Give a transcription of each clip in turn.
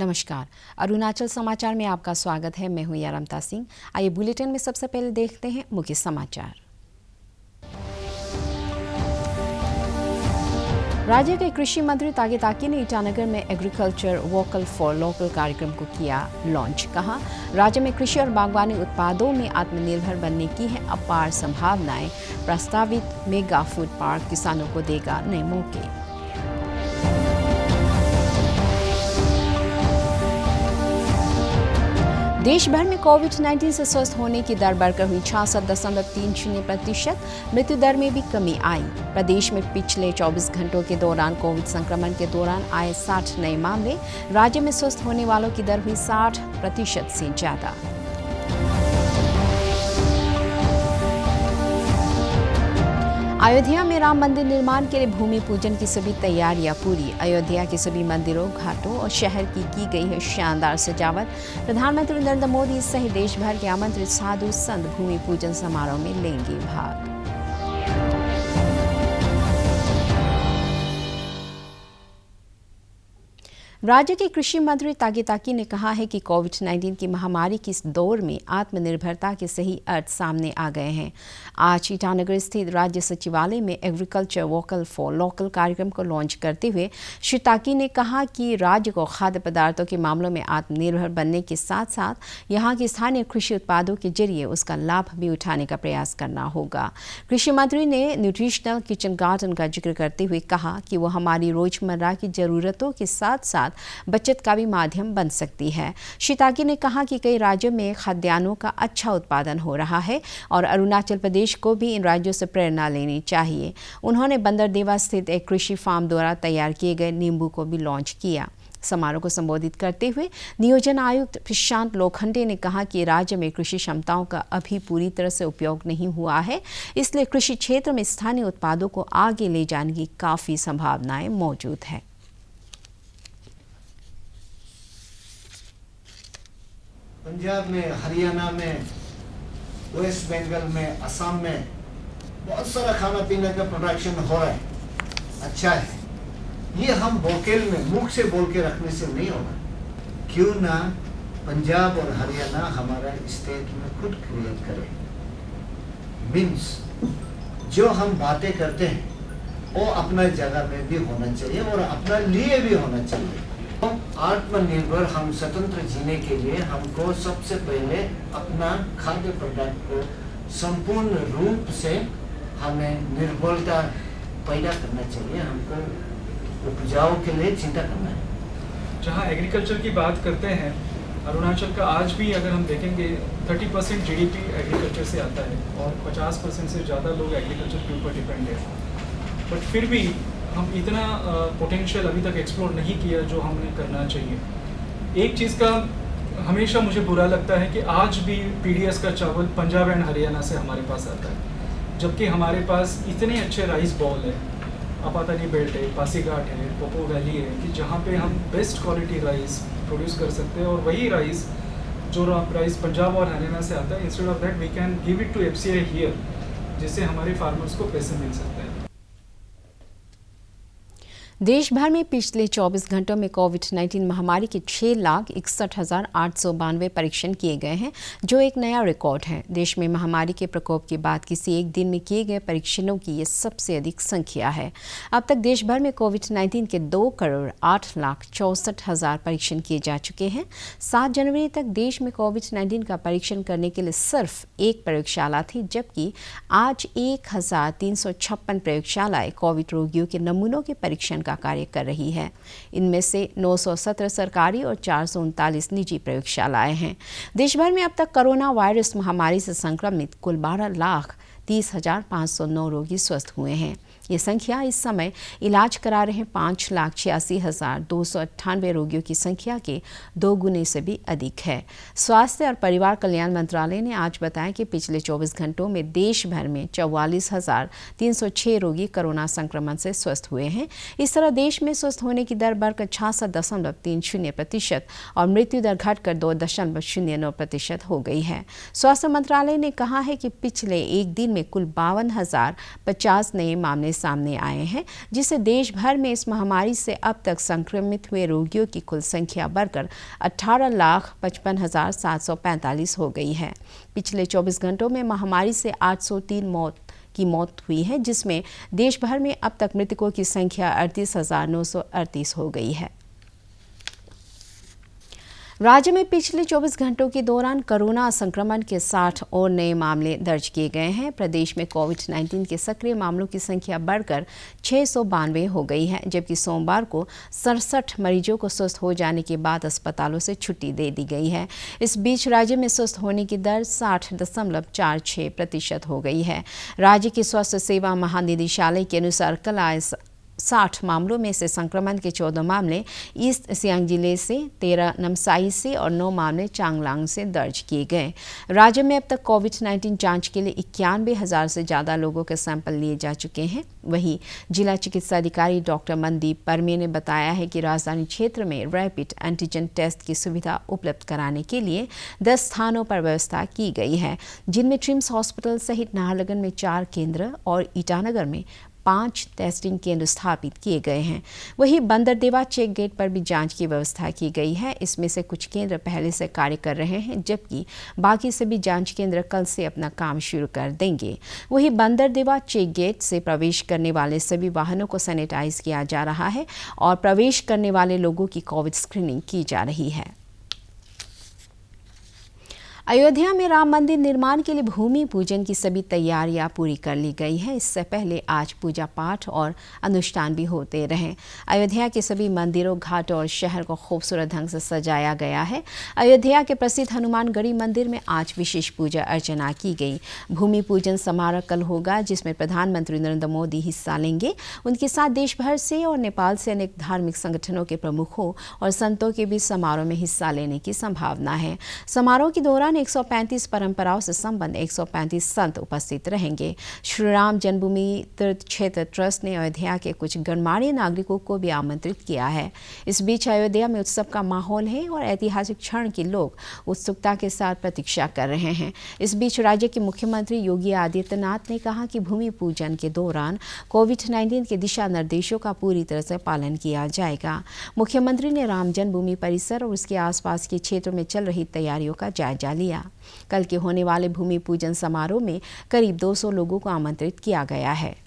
नमस्कार। अरुणाचल समाचार में आपका स्वागत है। मैं हूं यारमता सिंह। आइए बुलेटिन में सबसे पहले देखते हैं मुख्य समाचार। राज्य के कृषि मंत्री तागे ताकी ने ईटानगर में एग्रीकल्चर वोकल फॉर लोकल कार्यक्रम को किया लॉन्च। कहा, राज्य में कृषि और बागवानी उत्पादों में आत्मनिर्भर बनने की है अपार संभावनाएं। प्रस्तावित मेगा फूड पार्क किसानों को देगा नए मौके। देश भर में कोविड-19 से स्वस्थ होने की दर बढ़कर हुई 66.30%। मृत्यु दर में भी कमी आई। प्रदेश में पिछले 24 घंटों के दौरान कोविड संक्रमण के दौरान आए 60 नए मामले। राज्य में स्वस्थ होने वालों की दर हुई 60% से ज्यादा। अयोध्या में राम मंदिर निर्माण के लिए भूमि पूजन की सभी तैयारियां पूरी। अयोध्या के सभी मंदिरों, घाटों और शहर की गई है शानदार सजावट। प्रधानमंत्री नरेंद्र मोदी सहित देश भर के आमंत्रित साधु संत भूमि पूजन समारोह में लेंगे भाग। राज्य के कृषि मंत्री तागे ताकी ने कहा है कि कोविड-19 की महामारी के इस दौर में आत्मनिर्भरता के सही अर्थ सामने आ गए हैं। आज ईटानगर स्थित राज्य सचिवालय में एग्रीकल्चर वोकल फॉर लोकल कार्यक्रम को लॉन्च करते हुए श्री ताकी ने कहा कि राज्य को खाद्य पदार्थों के मामलों में आत्मनिर्भर बनने के साथ साथ यहाँ के स्थानीय कृषि उत्पादों के जरिए उसका लाभ भी उठाने का प्रयास करना होगा। कृषि मंत्री ने न्यूट्रिशनल किचन गार्डन का जिक्र करते हुए कहा कि वो हमारी रोजमर्रा की जरूरतों के साथ साथ बचत का भी माध्यम बन सकती है। श्री ताकी ने कहा कि कई राज्यों में खाद्यान्नों का अच्छा उत्पादन हो रहा है और अरुणाचल प्रदेश को भी इन राज्यों से प्रेरणा लेनी चाहिए। उन्होंने बंदरदेवा स्थित एक कृषि फार्म द्वारा तैयार किए गए नींबू को भी लॉन्च किया। समारोह को संबोधित करते हुए नियोजन आयुक्त प्रशांत लोखंडे ने कहा कि राज्य में कृषि क्षमताओं का अभी पूरी तरह से उपयोग नहीं हुआ है, इसलिए कृषि क्षेत्र में स्थानीय उत्पादों को आगे ले जाने की काफ़ी संभावनाएं मौजूद है। पंजाब में, हरियाणा में, वेस्ट बंगाल में, असम में बहुत सारा खाना पीने का प्रोडक्शन हो रहा है। अच्छा है, ये हम वोकल में मुख से बोल के रखने से नहीं होगा। क्यों ना पंजाब और हरियाणा हमारा स्टेट में खुद क्रिएट करे। मीन्स जो हम बातें करते हैं वो अपना जगह में भी होना चाहिए और अपना लिए भी होना चाहिए। आत्मनिर्भर हम स्वतंत्र जीने के लिए हमको सबसे पहले अपना खाद्य पदार्थ को संपूर्ण रूप से हमें निर्भरता पैदा करना चाहिए। हमको उपजाऊ के लिए चिंता करना है। जहाँ एग्रीकल्चर की बात करते हैं, अरुणाचल का आज भी अगर हम देखेंगे 30% GDP एग्रीकल्चर से आता है और 50% से ज़्यादा लोग एग्रीकल्चर के ऊपर डिपेंड है। बट फिर भी हम इतना पोटेंशियल अभी तक एक्सप्लोर नहीं किया जो हमने करना चाहिए। एक चीज़ का हमेशा मुझे बुरा लगता है कि आज भी PDS का चावल पंजाब एंड हरियाणा से हमारे पास आता है, जबकि हमारे पास इतने अच्छे राइस बॉल है, आपातानी बेल्ट है, पासीघाट है, पोपो वैली है, कि जहाँ पे हम बेस्ट क्वालिटी राइस प्रोड्यूस कर सकते हैं। और वही राइस जो राइस पंजाब और हरियाणा से आता है, instead of that we can give it to FCI here, जिससे हमारे फार्मर्स को पैसे मिल सकते हैं। देश भर में पिछले 24 घंटों में कोविड-19 महामारी के 6,61,892 परीक्षण किए गए हैं, जो एक नया रिकॉर्ड है। देश में महामारी के प्रकोप के बाद किसी एक दिन में किए गए परीक्षणों की ये सबसे अधिक संख्या है। अब तक देश भर में कोविड-19 के 2,08,64,000 परीक्षण किए जा चुके हैं। 7 जनवरी तक देश में कोविड-19 का परीक्षण करने के लिए सिर्फ एक प्रयोगशाला थी, जबकि आज 1,356 प्रयोगशालाएं कोविड रोगियों के नमूनों के परीक्षण का कार्य कर रही है। इनमें से 917 सरकारी और 439 निजी प्रयोगशालाएं हैं। देश भर में अब तक कोरोना वायरस महामारी से संक्रमित कुल 12,30,509 रोगी स्वस्थ हुए हैं। ये संख्या इस समय इलाज करा रहे 5,86,298 रोगियों की संख्या के 2 गुने से भी अधिक है। स्वास्थ्य और परिवार कल्याण मंत्रालय ने आज बताया कि पिछले 24 घंटों में देश भर में 44,306 रोगी कोरोना संक्रमण से स्वस्थ हुए हैं। इस तरह देश में स्वस्थ होने की दर बढ़कर 66.30% और मृत्यु दर घटकर 2.09% हो गई है। स्वास्थ्य मंत्रालय ने कहा है कि पिछले एक दिन में कुल 52,050 नए मामले मामले सामने आए हैं, जिससे देश भर में इस महामारी से अब तक संक्रमित हुए रोगियों की कुल संख्या बढ़कर 18,55,745 हो गई है। पिछले 24 घंटों में महामारी से 803 की मौत हुई है, जिसमें देश भर में अब तक मृतकों की संख्या 38,938 हो गई है। राज्य में पिछले 24 घंटों के दौरान कोरोना संक्रमण के 60 और नए मामले दर्ज किए गए हैं। प्रदेश में कोविड-19 के सक्रिय मामलों की संख्या बढ़कर 692 हो गई है, जबकि सोमवार को 67 मरीजों को स्वस्थ हो जाने के बाद अस्पतालों से छुट्टी दे दी गई है। इस बीच राज्य में स्वस्थ होने की दर 60.46% हो गई है। राज्य के स्वास्थ्य सेवा महानिदेशालय के अनुसार कल आए 60 मामलों में से संक्रमण के 14 मामले ईस्ट सियांग जिले से, 13 नामसाई से और 9 मामले चांगलांग से दर्ज किए गए। राज्य में अब तक कोविड-19 जांच के लिए 91,000 से ज़्यादा लोगों के सैंपल लिए जा चुके हैं। वहीं जिला चिकित्सा अधिकारी डॉक्टर मनदीप परमे ने बताया है कि राजधानी क्षेत्र में रैपिड एंटीजन टेस्ट की सुविधा उपलब्ध कराने के लिए 10 स्थानों पर व्यवस्था की गई है, जिनमें ट्रिम्स हॉस्पिटल सहित नाहरलगुन में 4 केंद्र और ईटानगर में 5 टेस्टिंग केंद्र स्थापित किए गए हैं। वहीं बंदरदेवा चेक गेट पर भी जांच की व्यवस्था की गई है। इसमें से कुछ केंद्र पहले से कार्य कर रहे हैं, जबकि बाकी सभी जांच केंद्र कल से अपना काम शुरू कर देंगे। वहीं बंदरदेवा चेक गेट से प्रवेश करने वाले सभी वाहनों को सैनिटाइज किया जा रहा है और प्रवेश करने वाले लोगों की कोविड स्क्रीनिंग की जा रही है। अयोध्या में राम मंदिर निर्माण के लिए भूमि पूजन की सभी तैयारियां पूरी कर ली गई है। इससे पहले आज पूजा पाठ और अनुष्ठान भी होते रहे। अयोध्या के सभी मंदिरों, घाटों और शहर को खूबसूरत ढंग से सजाया गया है। अयोध्या के प्रसिद्ध हनुमानगढ़ी मंदिर में आज विशेष पूजा अर्चना की गई। भूमि पूजन समारोह कल होगा, जिसमें प्रधानमंत्री नरेंद्र मोदी हिस्सा लेंगे। उनके साथ देश भर से और नेपाल से अनेक धार्मिक संगठनों के प्रमुखों और संतों के बीच समारोह में हिस्सा लेने की संभावना है। समारोह के दौरान 135 परंपराओं से संबंध 135 संत उपस्थित रहेंगे। श्री राम जन्मभूमि तीर्थ क्षेत्र ट्रस्ट ने अयोध्या के कुछ गणमान्य नागरिकों को भी आमंत्रित किया है। इस बीच अयोध्या में उत्सव का माहौल है और ऐतिहासिक क्षण की लोग उत्सुकता के साथ प्रतीक्षा कर रहे हैं। इस बीच राज्य के मुख्यमंत्री योगी आदित्यनाथ ने कहा कि भूमि पूजन के दौरान कोविड-19 के दिशा निर्देशों का पूरी तरह से पालन किया जाएगा। मुख्यमंत्री ने राम जन्मभूमि परिसर और उसके आसपास के क्षेत्रों में चल रही तैयारियों का जायजा लिया। कल के होने वाले भूमि पूजन समारोह में करीब 200 लोगों को आमंत्रित किया गया है।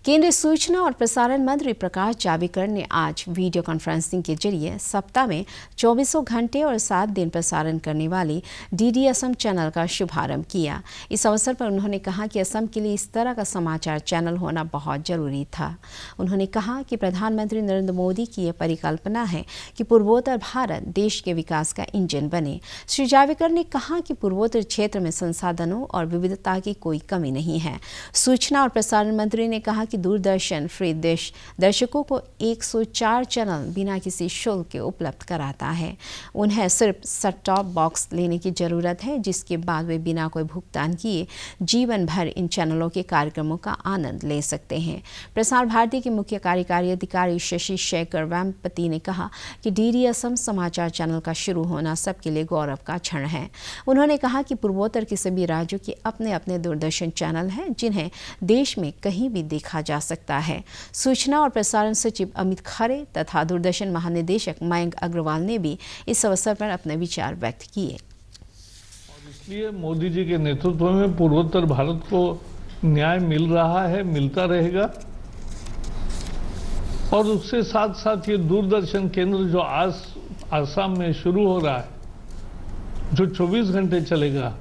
केंद्रीय सूचना और प्रसारण मंत्री प्रकाश जावड़ेकर ने आज वीडियो कॉन्फ्रेंसिंग के जरिए सप्ताह में 24 घंटे और 7 दिन प्रसारण करने वाली डीडी असम चैनल का शुभारंभ किया। इस अवसर पर उन्होंने कहा कि असम के लिए इस तरह का समाचार चैनल होना बहुत जरूरी था। उन्होंने कहा कि प्रधानमंत्री नरेंद्र मोदी की यह परिकल्पना है कि पूर्वोत्तर भारत देश के विकास का इंजन बने। श्री जावड़ेकर ने कहा कि पूर्वोत्तर क्षेत्र में संसाधनों और विविधता की कोई कमी नहीं है। सूचना और प्रसारण मंत्री ने कहा दूरदर्शन फ्री दर्शकों को 104 चैनल बिना किसी शुल्क के उपलब्ध कराता है। उन्हें सिर्फ सेट टॉप बॉक्स लेने की जरूरत है, जिसके बाद वे बिना कोई भुगतान किए जीवन भर इन चैनलों के कार्यक्रमों का आनंद ले सकते हैं। प्रसार भारती के मुख्य कार्यकारी अधिकारी शशि शेखर वेम्पति ने कहा कि डीडी असम समाचार चैनल का शुरू होना सबके लिए गौरव का क्षण है। उन्होंने कहा कि पूर्वोत्तर के सभी राज्यों के अपने अपने दूरदर्शन चैनल हैं, जिन्हें देश में कहीं भी देखा जा सकता है। सूचना और प्रसारण सचिव अमित खरे तथा दूरदर्शन महानिदेशक मयंक अग्रवाल ने भी इस अवसर पर अपने विचार व्यक्त किए। और इसलिए मोदी जी के नेतृत्व में पूर्वोत्तर भारत को न्याय मिल रहा है, मिलता रहेगा। और उससे साथ साथ ये दूरदर्शन केंद्र जो आज आसाम में शुरू हो रहा है, जो 24 घंटे चलेगा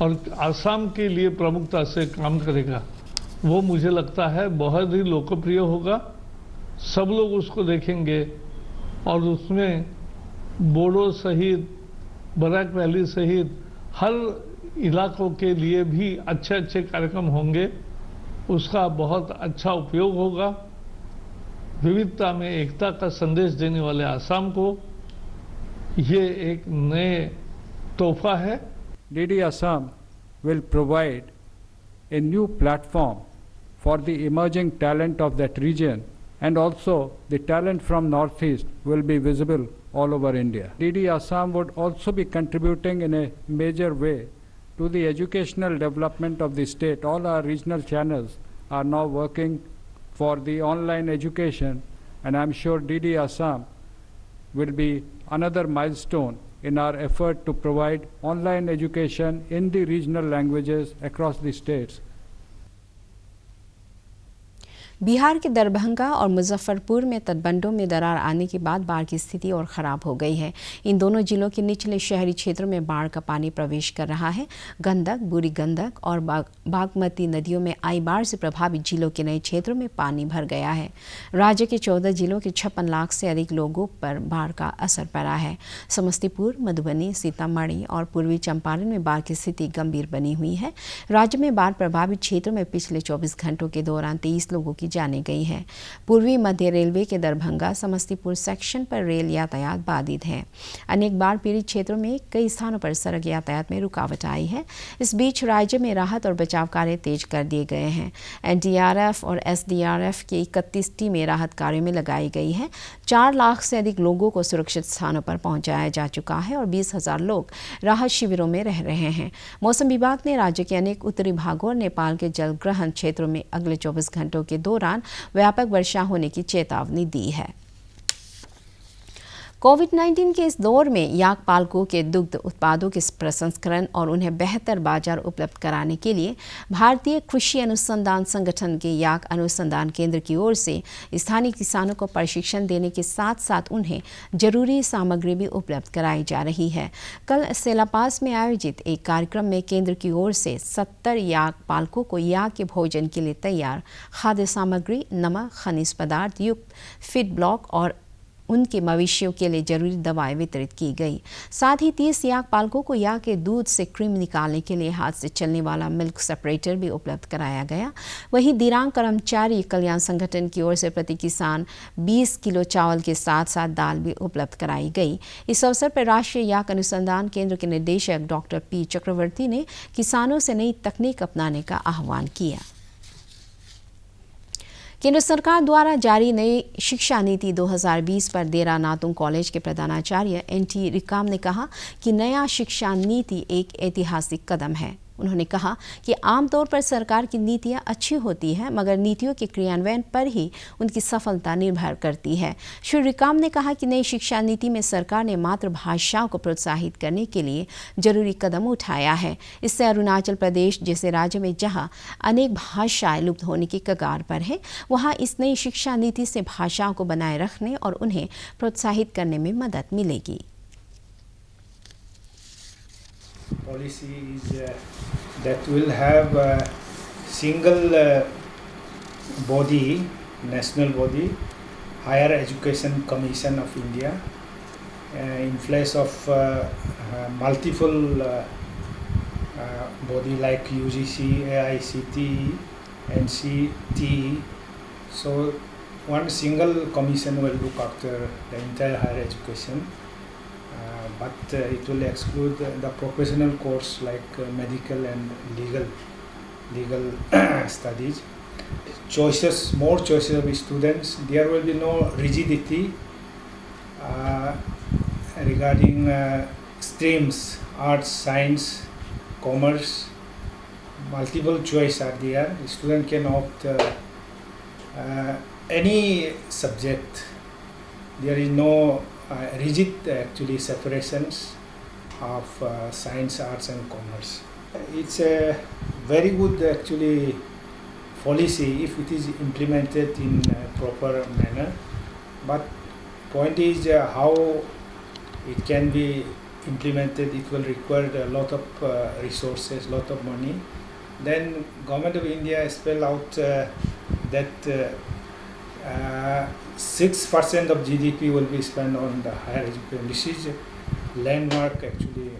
और आसाम के लिए प्रमुखता से काम करेगा, वो मुझे लगता है बहुत ही लोकप्रिय होगा। सब लोग उसको देखेंगे और उसमें बोडो सहित, बराक वैली सहित हर इलाकों के लिए भी अच्छे अच्छे कार्यक्रम होंगे। उसका बहुत अच्छा उपयोग होगा। विविधता में एकता का संदेश देने वाले आसाम को ये एक नए तोहफा है। DD Assam will provide a new platform for the emerging talent of that region, and also the talent from Northeast will be visible all over India. DD Assam would also be contributing in a major way to the educational development of the state. All our regional channels are now working for the online education, and I'm sure DD Assam will be another milestone in our effort to provide online education in the regional languages across the states. Bihar के दरभंगा और मुजफ्फरपुर में तटबंधों में दरार आने के बाद बाढ़ की स्थिति और ख़राब हो गई है। इन दोनों जिलों के निचले शहरी क्षेत्रों में बाढ़ का पानी प्रवेश कर रहा है। गंडक, बूढ़ी गंडक और बागमती नदियों में आई बाढ़ से प्रभावित जिलों के नए क्षेत्रों में पानी भर गया है। राज्य के 14 जिलों के 56 लाख से अधिक लोगों पर बाढ़ का असर पड़ा है। समस्तीपुर, मधुबनी, सीतामढ़ी और पूर्वी चंपारण में बाढ़ की स्थिति गंभीर बनी हुई है। राज्य में बाढ़ प्रभावित क्षेत्रों में पिछले 24 घंटों के दौरान 23 लोगों की जाने गई है। पूर्वी मध्य रेलवे के दरभंगा समस्तीपुर सेक्शन पर रेल यातायात बाधित है। अनेक बाढ़ पीड़ित क्षेत्रों में कई स्थानों पर सड़क यातायात में रुकावट आई है। इस बीच राज्य में राहत और बचाव कार्य तेज कर दिए गए हैं। एनडीआरएफ और एसडीआरएफ की 31 टीमें राहत कार्य में लगाई गई है। 4 लाख से अधिक लोगों को सुरक्षित स्थानों पर पहुंचाया जा चुका है और 20,000 लोग राहत शिविरों में रह रहे हैं। मौसम विभाग ने राज्य के अनेक उत्तरी भागों और नेपाल के जलग्रहण क्षेत्रों में अगले 24 घंटों के दौरान व्यापक वर्षा होने की चेतावनी दी है। कोविड-19 के इस दौर में याक पालकों के दुग्ध उत्पादों के प्रसंस्करण और उन्हें बेहतर बाजार उपलब्ध कराने के लिए भारतीय कृषि अनुसंधान संगठन के याक अनुसंधान केंद्र की ओर से स्थानीय किसानों को प्रशिक्षण देने के साथ साथ उन्हें जरूरी सामग्री भी उपलब्ध कराई जा रही है। कल सेलापास में आयोजित एक कार्यक्रम में केंद्र की ओर से 70 याक पालकों को याक के भोजन के लिए तैयार खाद्य सामग्री, नमक, खनिज पदार्थ युक्त फीड ब्लॉक और उनके मवेशियों के लिए जरूरी दवाएं वितरित की गई। साथ ही 30 याक पालकों को याक के दूध से क्रीम निकालने के लिए हाथ से चलने वाला मिल्क सेपरेटर भी उपलब्ध कराया गया। वहीं दिरांग कर्मचारी कल्याण संगठन की ओर से प्रति किसान 20 किलो चावल के साथ साथ दाल भी उपलब्ध कराई गई। इस अवसर पर राष्ट्रीय याक अनुसंधान केंद्र के निदेशक डॉक्टर पी चक्रवर्ती ने किसानों से नई तकनीक अपनाने का आह्वान किया। केंद्र सरकार द्वारा जारी नई शिक्षा नीति 2020 पर देरा नातुंग कॉलेज के प्रधानाचार्य एनटी रिकाम ने कहा कि नया शिक्षा नीति एक ऐतिहासिक कदम है। उन्होंने कहा कि आमतौर पर सरकार की नीतियां अच्छी होती हैं, मगर नीतियों के क्रियान्वयन पर ही उनकी सफलता निर्भर करती है। श्री रिकाम ने कहा कि नई शिक्षा नीति में सरकार ने मातृभाषाओं को प्रोत्साहित करने के लिए जरूरी कदम उठाया है। इससे अरुणाचल प्रदेश जैसे राज्य में जहां अनेक भाषाएं लुप्त होने की कगार पर है, वहां इस नई शिक्षा नीति से भाषाओं को बनाए रखने और उन्हें प्रोत्साहित करने में मदद मिलेगी। Policy is that will have a single body, national body, Higher Education Commission of India, in place of multiple body like UGC, AICTE, NCTE. So one single commission will look after the entire higher education. But it will exclude the professional course like medical and legal studies. More choices of students. There will be no rigidity regarding streams, arts, science, commerce. Multiple choice are there. The student can opt any subject. There is no rigid actually separations of science, arts and commerce. It's a very good actually policy if it is implemented in a proper manner, but point is how it can be implemented. It will require a lot of resources, lot of money. Then Government of India spell out that 6% of GDP will be spent on the higher education. This is landmark actually.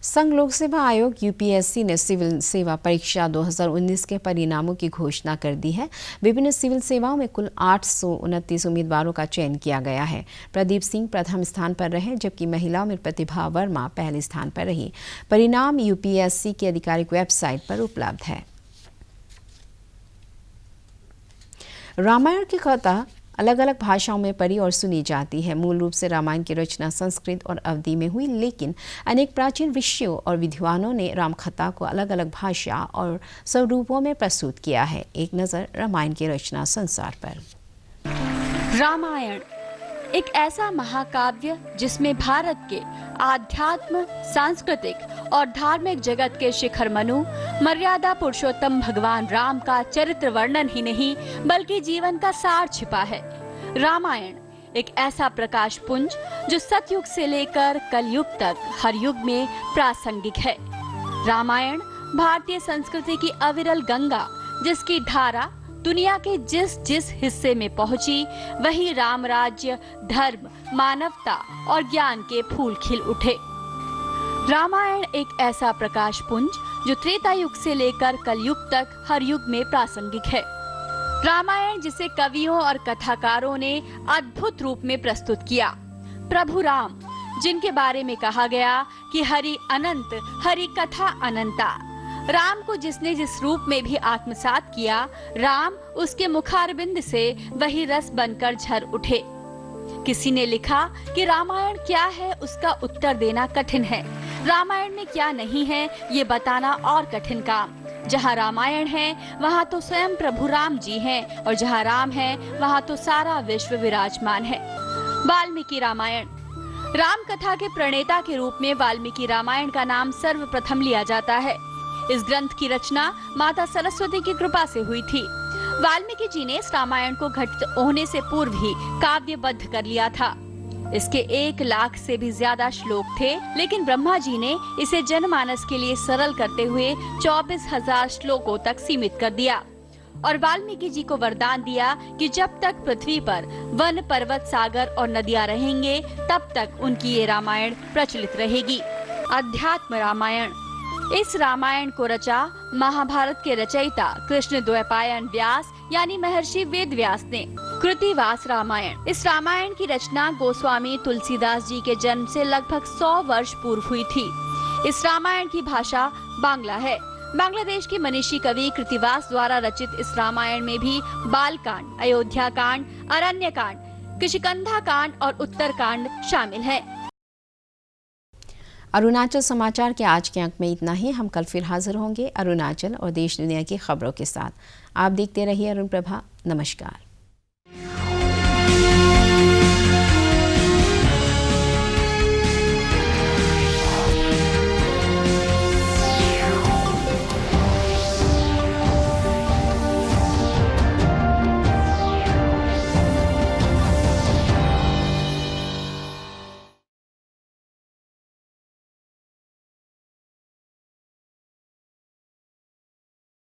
संघ लोक सेवा आयोग UPSC ने civil सेवा परीक्षा 2019 के परिणामों की घोषणा कर दी है। विभिन्न सिविल सेवाओं में कुल 829 उम्मीदवारों का चयन किया गया है। प्रदीप सिंह प्रथम स्थान पर रहे, जबकि महिलाओं में प्रतिभा वर्मा पहले स्थान पर रही। परिणाम यूपीएससी की आधिकारिक वेबसाइट पर उपलब्ध है। रामायण की कथा अलग अलग भाषाओं में पढ़ी और सुनी जाती है। मूल रूप से रामायण की रचना संस्कृत और अवधी में हुई, लेकिन अनेक प्राचीन ऋषियों और विद्वानों ने रामकथा को अलग अलग भाषा और स्वरूपों में प्रस्तुत किया है। एक नज़र रामायण की रचना संसार पर। रामायण एक ऐसा महाकाव्य जिसमें भारत के आध्यात्म, सांस्कृतिक और धार्मिक जगत के शिखर मनु, मर्यादा पुरुषोत्तम भगवान राम का चरित्र वर्णन ही नहीं बल्कि जीवन का सार छिपा है। रामायण एक ऐसा प्रकाश पुंज जो सतयुग से लेकर कलयुग तक हर युग में प्रासंगिक है। रामायण भारतीय संस्कृति की अविरल गंगा, जिसकी धारा दुनिया के जिस जिस हिस्से में पहुंची वही राम राज्य, धर्म, मानवता और ज्ञान के फूल खिल उठे। रामायण एक ऐसा प्रकाश पुंज जो त्रेता युग से लेकर कलयुग तक हर युग में प्रासंगिक है। रामायण जिसे कवियों और कथाकारों ने अद्भुत रूप में प्रस्तुत किया। प्रभु राम, जिनके बारे में कहा गया कि हरि अनंत, हरि कथा अनंता। राम को जिसने जिस रूप में भी आत्मसात किया, राम उसके मुखारबिंद से वही रस बनकर झर उठे। किसी ने लिखा कि रामायण क्या है उसका उत्तर देना कठिन है, रामायण में क्या नहीं है ये बताना और कठिन काम। जहाँ रामायण है वहाँ तो स्वयं प्रभु राम जी हैं, और जहाँ राम है वहाँ तो सारा विश्व विराजमान है। वाल्मीकि रामायण। राम कथा के प्रणेता के रूप में वाल्मीकि रामायण का नाम सर्वप्रथम लिया जाता है। इस ग्रंथ की रचना माता सरस्वती की कृपा से हुई थी। वाल्मीकि जी ने इस रामायण को घटित होने से पूर्व ही काव्यबद्ध कर लिया था। इसके 1 लाख से भी ज्यादा श्लोक थे, लेकिन ब्रह्मा जी ने इसे जनमानस के लिए सरल करते हुए 24,000 श्लोकों तक सीमित कर दिया और वाल्मीकि जी को वरदान दिया कि जब तक पृथ्वी पर वन, पर्वत, सागर और नदियां रहेंगे तब तक उनकी ये रामायण प्रचलित रहेगी। अध्यात्म रामायण। इस रामायण को रचा महाभारत के रचयिता कृष्ण द्वैपायन व्यास यानी महर्षि वेद व्यास ने। कृतिवास रामायण। इस रामायण की रचना गोस्वामी तुलसीदास जी के जन्म से लगभग 100 वर्ष पूर्व हुई थी। इस रामायण की भाषा बांग्ला है। बांग्लादेश के मनीषी कवि कृतिवास द्वारा रचित इस रामायण में भी बालकांड, अयोध्या कांड, अरण्य कांड, किष्किंधा कांड और उत्तरकांड शामिल है। अरुणाचल समाचार के आज के अंक में इतना ही। हम कल फिर हाजिर होंगे अरुणाचल और देश दुनिया की खबरों के साथ। आप देखते रहिए अरुण प्रभा। नमस्कार।